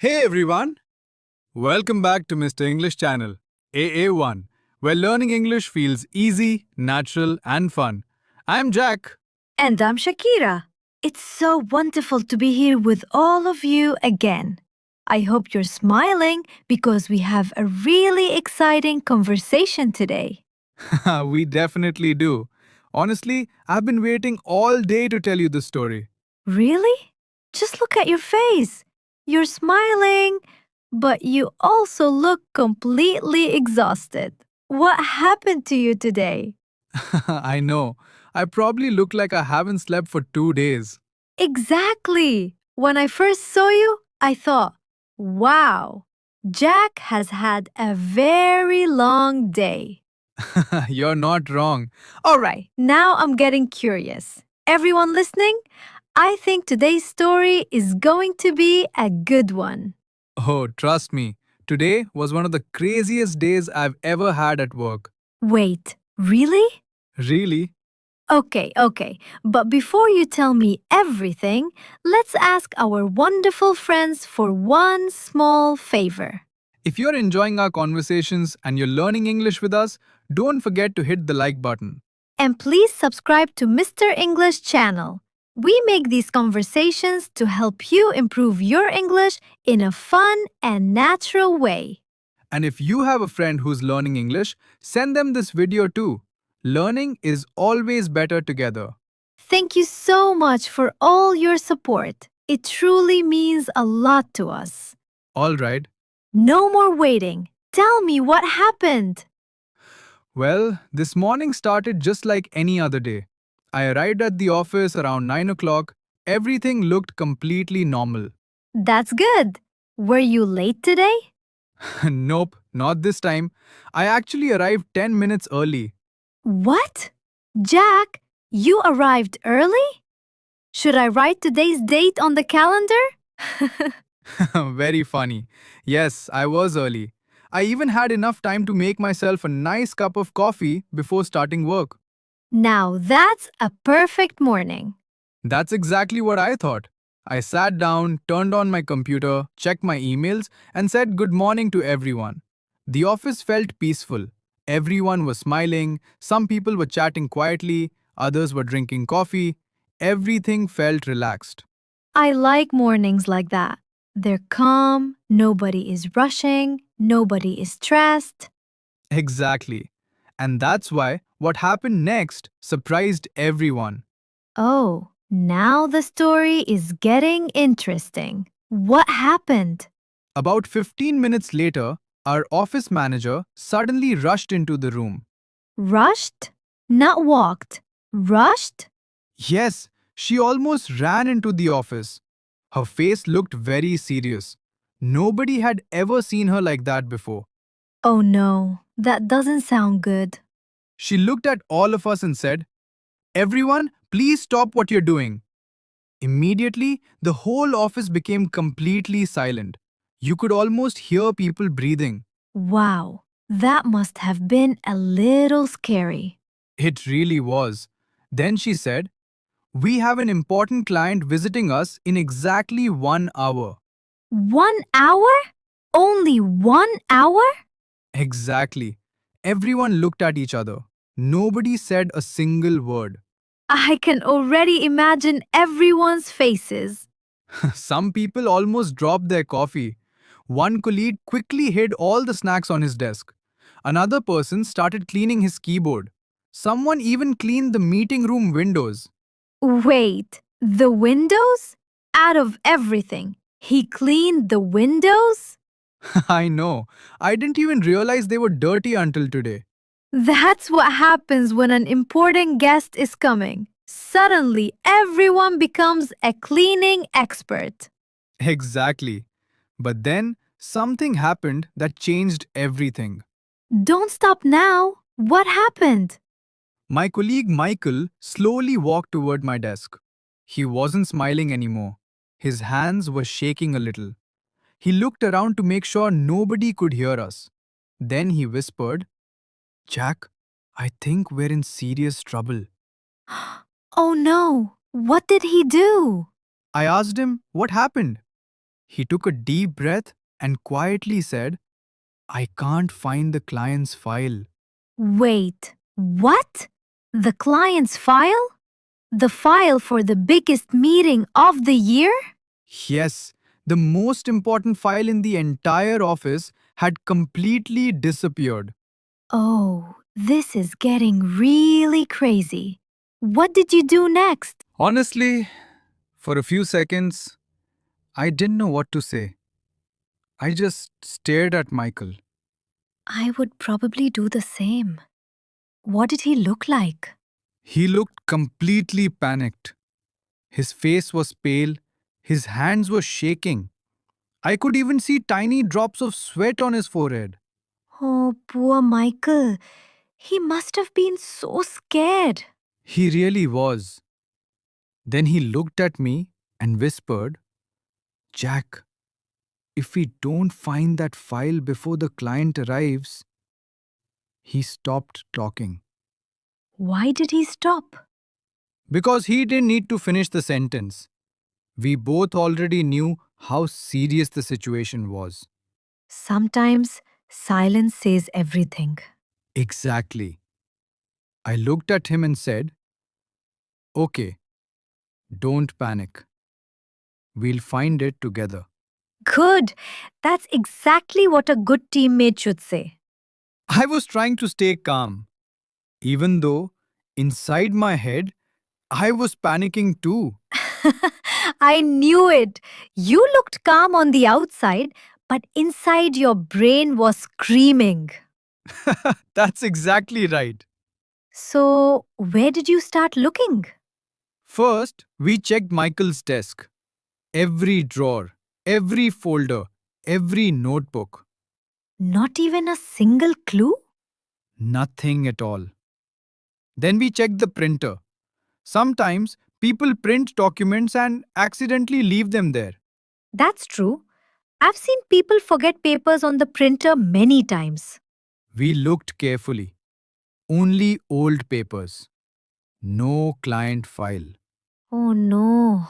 Hey everyone, welcome back to Mr. English channel, AA1, where learning English feels easy, natural, and fun. I'm Jack. And I'm Shakira. It's so wonderful to be here with all of you again. I hope you're smiling because we have a really exciting conversation today. We definitely do. Honestly, I've been waiting all day to tell you this story. Really? Just look at your face. You're smiling, but you also look completely exhausted. What happened to you today? I know, I probably look like I haven't slept for 2 days. Exactly. When I first saw you, I thought, wow, Jack has had a very long day. You're not wrong. All right, now I'm getting curious. Everyone listening, I think today's story is going to be a good one. Oh, trust me, today was one of the craziest days I've ever had at work. Wait, really? Really? Okay. But before you tell me everything, let's ask our wonderful friends for one small favor. If you're enjoying our conversations and you're learning English with us, don't forget to hit the like button. And please subscribe to Mr. English channel. We make these conversations to help you improve your English in a fun and natural way. And if you have a friend who's learning English, send them this video too. Learning is always better together. Thank you so much for all your support. It truly means a lot to us. Alright. No more waiting. Tell me what happened. Well, this morning started just like any other day. I arrived at the office around 9 o'clock. Everything looked completely normal. That's good. Were you late today? Nope, not this time. I actually arrived 10 minutes early. What? Jack, you arrived early? Should I write today's date on the calendar? Very funny. Yes, I was early. I even had enough time to make myself a nice cup of coffee before starting work. Now that's a perfect morning. That's exactly what I thought. I sat down, turned on my computer, checked my emails, and said good morning to everyone. The office felt peaceful. Everyone was smiling, some people were chatting quietly, others were drinking coffee. Everything felt relaxed. I like mornings like that. They're calm, nobody is rushing, nobody is stressed. Exactly. And that's why what happened next surprised everyone. Oh, now the story is getting interesting. What happened? About 15 minutes later, our office manager suddenly rushed into the room. Rushed? Not walked. Rushed? Yes, she almost ran into the office. Her face looked very serious. Nobody had ever seen her like that before. Oh no, that doesn't sound good. She looked at all of us and said, "Everyone, please stop what you're doing." Immediately, the whole office became completely silent. You could almost hear people breathing. Wow, that must have been a little scary. It really was. Then she said, "We have an important client visiting us in exactly 1 hour." 1 hour? Only 1 hour? Exactly. Everyone looked at each other. Nobody said a single word. I can already imagine everyone's faces. Some people almost dropped their coffee. One colleague quickly hid all the snacks on his desk. Another person started cleaning his keyboard. Someone even cleaned the meeting room windows. Wait, the windows? Out of everything, he cleaned the windows? I know. I didn't even realize they were dirty until today. That's what happens when an important guest is coming. Suddenly, everyone becomes a cleaning expert. Exactly. But then something happened that changed everything. Don't stop now. What happened? My colleague Michael slowly walked toward my desk. He wasn't smiling anymore. His hands were shaking a little. He looked around to make sure nobody could hear us. Then he whispered, "Jack, I think we're in serious trouble." Oh no, what did he do? I asked him what happened. He took a deep breath and quietly said, I can't find the client's file. Wait, what? The client's file? The file for the biggest meeting of the year? Yes, the most important file in the entire office had completely disappeared. Oh, this is getting really crazy. What did you do next? Honestly, for a few seconds, I didn't know what to say. I just stared at Michael. I would probably do the same. What did he look like? He looked completely panicked. His face was pale, his hands were shaking. I could even see tiny drops of sweat on his forehead. Oh, poor Michael. He must have been so scared. He really was. Then he looked at me and whispered, Jack, if we don't find that file before the client arrives, he stopped talking. Why did he stop? Because he didn't need to finish the sentence. We both already knew how serious the situation was. Sometimes silence says everything. Exactly. I looked at him and said, Okay, don't panic. We'll find it together. Good. That's exactly what a good teammate should say. I was trying to stay calm, even though inside my head I was panicking too. I knew it. You looked calm on the outside, but inside your brain was screaming. That's exactly right. So, where did you start looking? First, we checked Michael's desk. Every drawer, every folder, every notebook. Not even a single clue? Nothing at all. Then we checked the printer. Sometimes people print documents and accidentally leave them there. That's true. I've seen people forget papers on the printer many times. We looked carefully. Only old papers. No client file. Oh no.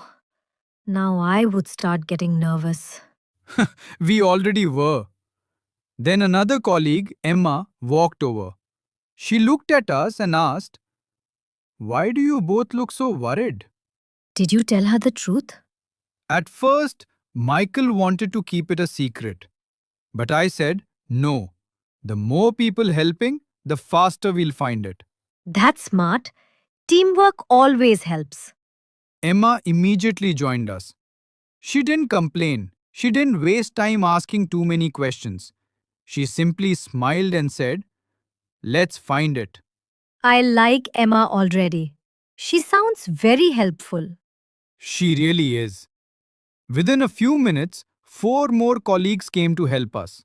Now I would start getting nervous. We already were. Then another colleague, Emma, walked over. She looked at us and asked, Why do you both look so worried? Did you tell her the truth? At first, Michael wanted to keep it a secret. But I said, No. The more people helping, the faster we'll find it. That's smart. Teamwork always helps. Emma immediately joined us. She didn't complain. She didn't waste time asking too many questions. She simply smiled and said, Let's find it. I like Emma already. She sounds very helpful. She really is. Within a few minutes, four more colleagues came to help us.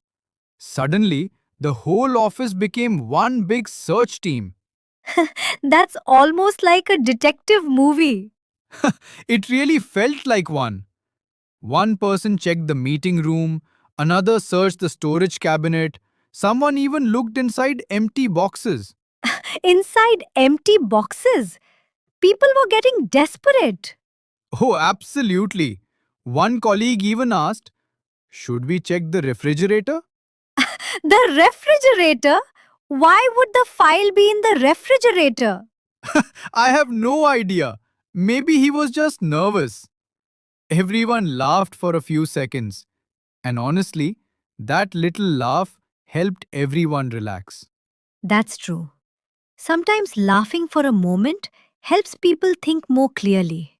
Suddenly, the whole office became one big search team. That's almost like a detective movie. It really felt like one. One person checked the meeting room, another searched the storage cabinet, someone even looked inside empty boxes. Inside empty boxes. People were getting desperate. Oh, absolutely. One colleague even asked, Should we check the refrigerator? The refrigerator? Why would the file be in the refrigerator? I have no idea. Maybe he was just nervous. Everyone laughed for a few seconds. And honestly, that little laugh helped everyone relax. That's true. Sometimes laughing for a moment helps people think more clearly.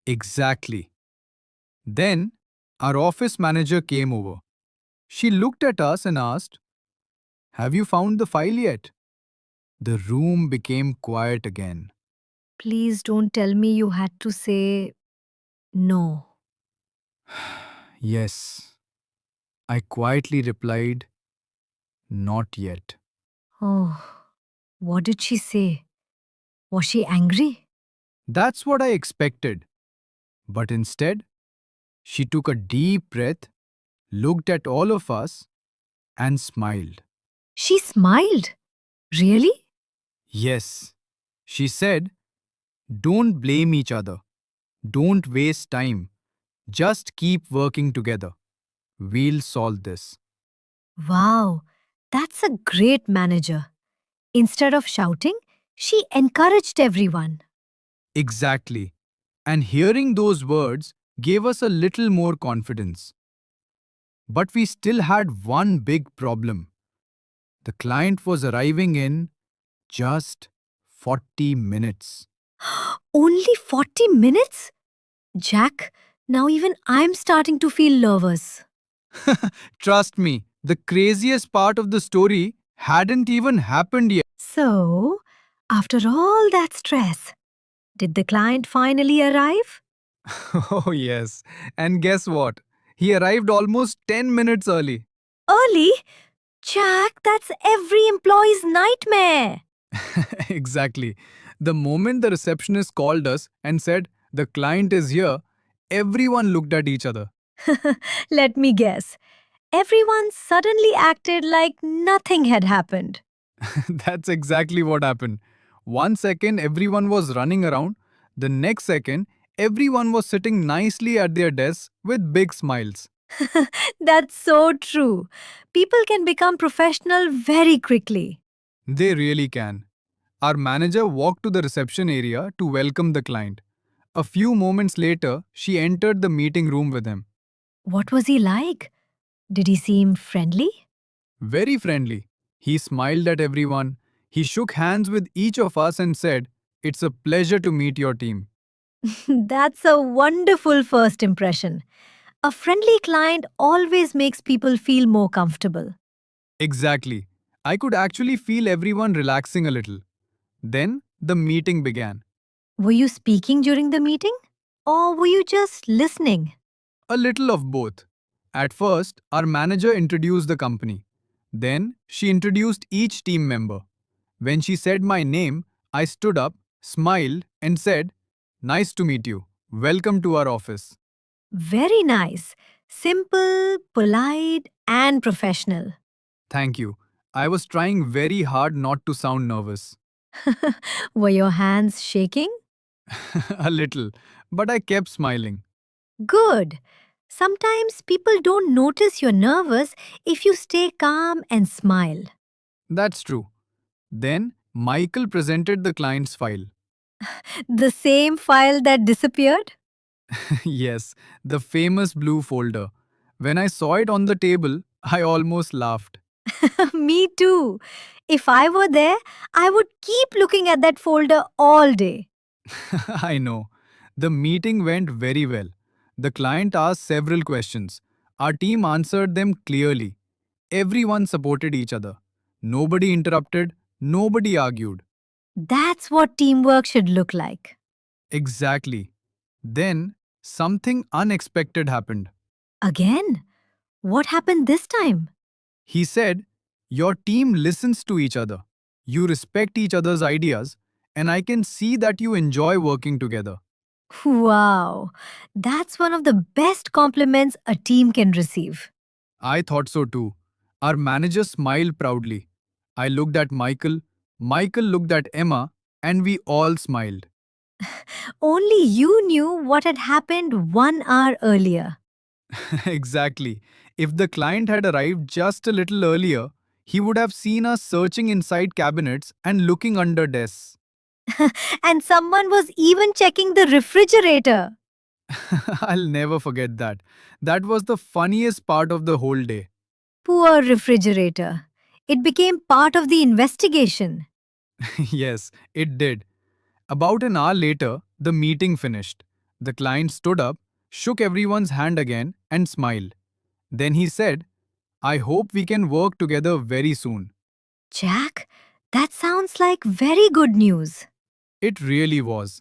Exactly. Then, our office manager came over. She looked at us and asked, Have you found the file yet? The room became quiet again. Please don't tell me you had to say no. Yes, I quietly replied, Not yet. Oh, what did she say? Was she angry? That's what I expected. But instead, she took a deep breath, looked at all of us, and smiled. She smiled. Really? Yes, she said, Don't blame each other. Don't waste time. Just keep working together. We'll solve this. Wow, that's a great manager. Instead of shouting, she encouraged everyone. Exactly. And hearing those words gave us a little more confidence. But we still had one big problem. The client was arriving in just 40 minutes. Only 40 minutes? Jack, now even I'm starting to feel nervous. Trust me, the craziest part of the story hadn't even happened yet. So, after all that stress, did the client finally arrive? Oh, yes. And guess what? He arrived almost 10 minutes early. Early? Jack, that's every employee's nightmare. Exactly. The moment the receptionist called us and said, "The client is here," everyone looked at each other. Let me guess. Everyone suddenly acted like nothing had happened. That's exactly what happened. One second, everyone was running around. The next second, everyone was sitting nicely at their desks with big smiles. That's so true. People can become professional very quickly. They really can. Our manager walked to the reception area to welcome the client. A few moments later, she entered the meeting room with him. What was he like? Did he seem friendly? Very friendly. He smiled at everyone. He shook hands with each of us and said, "It's a pleasure to meet your team." That's a wonderful first impression. A friendly client always makes people feel more comfortable. Exactly. I could actually feel everyone relaxing a little. Then the meeting began. Were you speaking during the meeting? Or were you just listening? A little of both. At first, our manager introduced the company. Then, she introduced each team member. When she said my name, I stood up, smiled, and said, "Nice to meet you. Welcome to our office." Very nice. Simple, polite, and professional. Thank you. I was trying very hard not to sound nervous. Were your hands shaking? A little, but I kept smiling. Good. Sometimes people don't notice you're nervous if you stay calm and smile. That's true. Then, Michael presented the client's file. The same file that disappeared? Yes, the famous blue folder. When I saw it on the table, I almost laughed. Me too. If I were there, I would keep looking at that folder all day. I know. The meeting went very well. The client asked several questions. Our team answered them clearly. Everyone supported each other. Nobody interrupted, nobody argued. That's what teamwork should look like. Exactly. Then, something unexpected happened. Again? What happened this time? He said, "Your team listens to each other. You respect each other's ideas, and I can see that you enjoy working together." Wow, that's one of the best compliments a team can receive. I thought so too. Our manager smiled proudly. I looked at Michael, Michael looked at Emma, and we all smiled. Only you knew what had happened 1 hour earlier. Exactly. If the client had arrived just a little earlier, he would have seen us searching inside cabinets and looking under desks. And someone was even checking the refrigerator. I'll never forget that. That was the funniest part of the whole day. Poor refrigerator. It became part of the investigation. Yes, it did. About an hour later, the meeting finished. The client stood up, shook everyone's hand again, and smiled. Then he said, "I hope we can work together very soon." Jack, that sounds like very good news. It really was.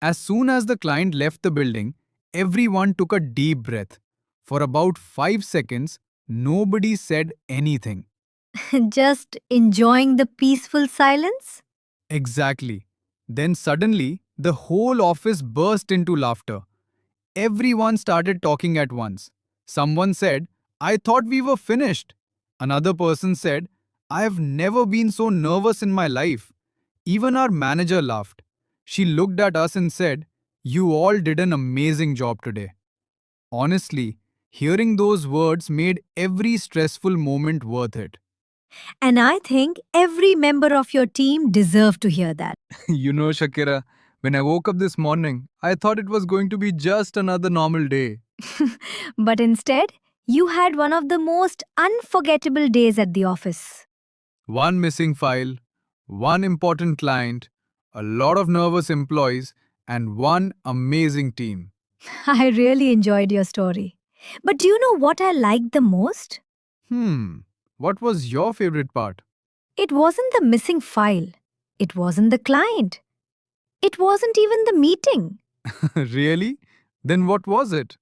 As soon as the client left the building, everyone took a deep breath. For about 5 seconds, nobody said anything. Just enjoying the peaceful silence? Exactly. Then suddenly, the whole office burst into laughter. Everyone started talking at once. Someone said, "I thought we were finished." Another person said, "I have never been so nervous in my life." Even our manager laughed. She looked at us and said, "You all did an amazing job today." Honestly, hearing those words made every stressful moment worth it. And I think every member of your team deserved to hear that. Shakira, when I woke up this morning, I thought it was going to be just another normal day. But instead, you had one of the most unforgettable days at the office. One missing file, one important client, a lot of nervous employees, and one amazing team. I really enjoyed your story. But do you know what I liked the most? Hmm, what was your favorite part? It wasn't the missing file. It wasn't the client. It wasn't even the meeting. Really? Then what was it?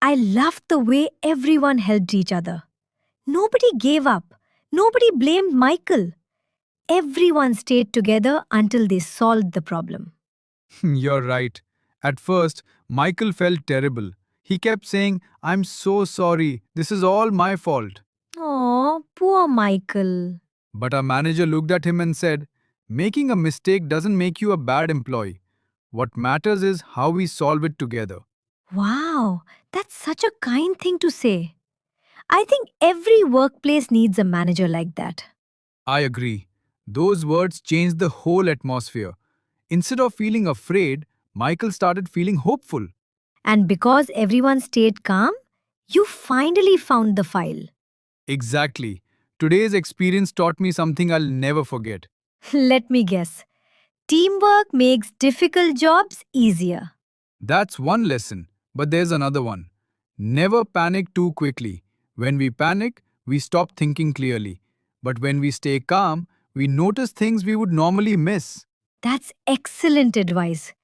I loved the way everyone helped each other. Nobody gave up. Nobody blamed Michael. Everyone stayed together until they solved the problem. You're right. At first, Michael felt terrible. He kept saying, I'm so sorry, this is all my fault. Oh, poor Michael. But our manager looked at him and said, making a mistake doesn't make you a bad employee. What matters is how we solve it together. Wow, that's such a kind thing to say. I think every workplace needs a manager like that. I agree. Those words changed the whole atmosphere. Instead of feeling afraid, Michael started feeling hopeful. And because everyone stayed calm, you finally found the file. Exactly. Today's experience taught me something I'll never forget. Let me guess. Teamwork makes difficult jobs easier. That's one lesson, but there's another one. Never panic too quickly. When we panic, we stop thinking clearly. But when we stay calm, we notice things we would normally miss. That's excellent advice.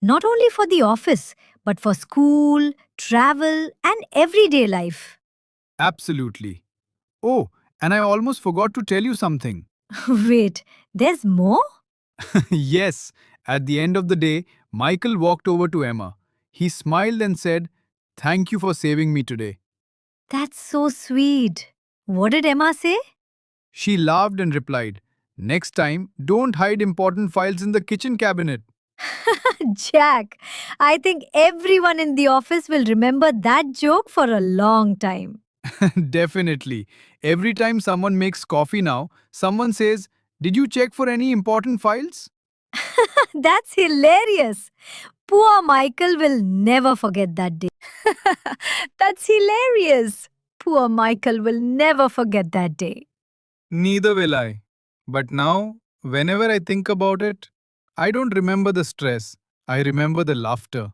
Not only for the office, but for school, travel, and everyday life. Absolutely. Oh, and I almost forgot to tell you something. Wait, there's more? Yes, at the end of the day, Michael walked over to Emma. He smiled and said, Thank you for saving me today. That's so sweet. What did Emma say? She laughed and replied, Next time, don't hide important files in the kitchen cabinet. Jack, I think everyone in the office will remember that joke for a long time. Definitely. Every time someone makes coffee now, someone says, Did you check for any important files? That's hilarious. Poor Michael will never forget that day. That's hilarious. Poor Michael will never forget that day. Neither will I. But now, whenever I think about it, I don't remember the stress. I remember the laughter.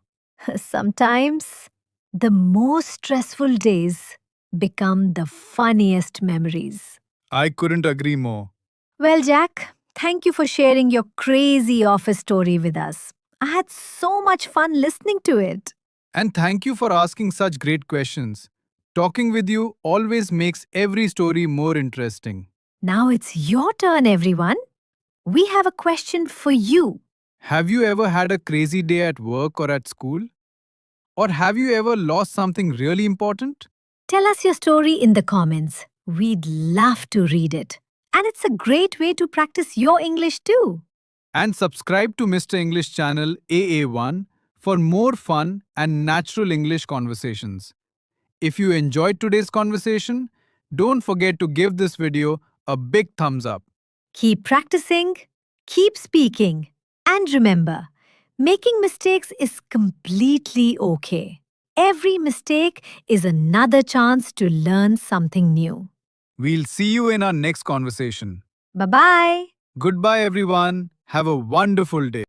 Sometimes the most stressful days become the funniest memories. I couldn't agree more. Well, Jack, thank you for sharing your crazy office story with us. I had so much fun listening to it. And thank you for asking such great questions. Talking with you always makes every story more interesting. Now it's your turn, everyone. We have a question for you. Have you ever had a crazy day at work or at school? Or have you ever lost something really important? Tell us your story in the comments. We'd love to read it. And it's a great way to practice your English too. And subscribe to Mr. English channel AA1 for more fun and natural English conversations. If you enjoyed today's conversation, don't forget to give this video a big thumbs up. Keep practicing, keep speaking, and remember, making mistakes is completely okay. Every mistake is another chance to learn something new. We'll see you in our next conversation. Bye bye. Goodbye, everyone. Have a wonderful day.